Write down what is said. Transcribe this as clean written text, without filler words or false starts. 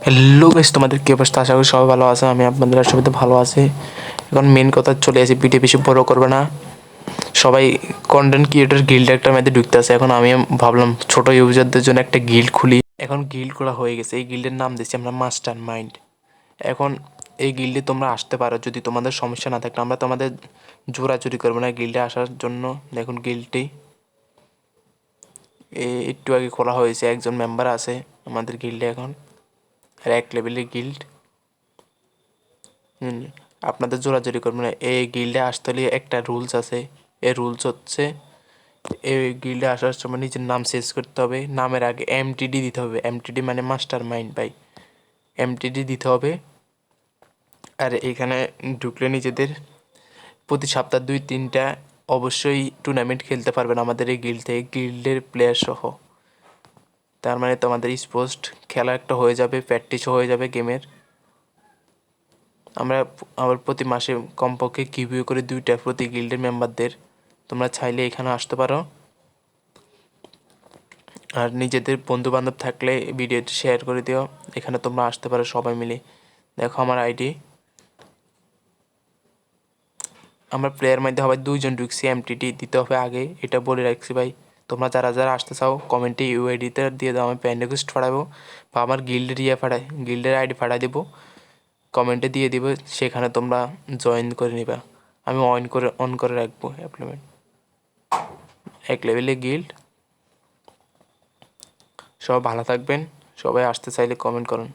Hello guys, তোমাদের কি অবস্থা? আশা করি সবাই ভালো আছে। আমি আপনাদের সবাই ভালো আছি। এখন মেন কথা চলে আসি, ভিডিও বেশি বড় করবে না। সবাই কন্টেন্ট ক্রিয়েটর গিল্ড একটা মধ্যে ঢুকতে আছে। এখন আমি ভাবলাম ছোট ইউজারদের জন্য একটা গিল্ড খুলি। এখন গিল্ড খোলা হয়ে গেছে। এই গিল্ডের নাম দিচ্ছি আমরা মাস্টার মাইন্ড। এখন এই গিল্ডে তোমরা আসতে পারো যদি তোমাদের সমস্যা না থাকে। আমরা তোমাদের জোরাজুরি করবো না গিল্ডে আসার জন্য। দেখুন গিল্ডটি একটু আগে খোলা হয়েছে, একজন মেম্বার আছে আমাদের গিল্ডে এখন, আর 1 লেভেলের গিল্ড। আপনাদের জোরাজুরি করবেন না। এই গিল্ডে আসতে হলে একটা রুলস আছে। এই রুলস হচ্ছে, এই গিল্ডে আসার সময় নিজের নাম চেঞ্জ করতে হবে। নামের আগে এমটিডি দিতে হবে। এমটিডি মানে মাস্টার মাইন্ড ভাই, এমটিডি দিতে হবে। আর এখানে ঢুকলে নিজেদের প্রতি সপ্তাহ 2-3টা অবশ্যই টুর্নামেন্ট খেলতে পারবেন আমাদের এই গিল্ড থেকে, গিল্ডের প্লেয়ার সহ। তার মানে তোমাদের স্পোর্টস খেলা একটা হয়ে যাবে, প্র্যাকটিসও হয়ে যাবে গেমের। আমরা আবার প্রতি মাসে কমপক্ষে কিভিউ করে 2টা প্রতি গিল্ডের মেম্বারদের। তোমরা চাইলে এখানে আসতে পারো। আর নিজেদের বন্ধু বান্ধব থাকলে ভিডিওটি শেয়ার করে দিও। এখানে তোমরা আসতে পারো সবাই মিলে। দেখো আমার আইডি। আমরা প্লেয়ার মধ্যে সবাই 2জন ঢুকছি। এমটিটি দিতে হবে আগে, এটা বলে রাখছি ভাই। তোমরা যারা যারা আসতে চাও কমেন্টে ইউআইডিতে দিয়ে দাও, আমি ফ্রেন্ড রিকোয়েস্ট পাঠাবো বা আমার গিল্ডের গিল্ডের আইডি পাঠাই দেবো। কমেন্টে দিয়ে দিব, সেখানে তোমরা জয়েন করে নিবা। আমি অন করে রাখবো অ্যাপ্লিমেন্ট। 1 লেভেলে গিল্ড। সবাই ভালো থাকবেন। সবাই আসতে চাইলে কমেন্ট করুন।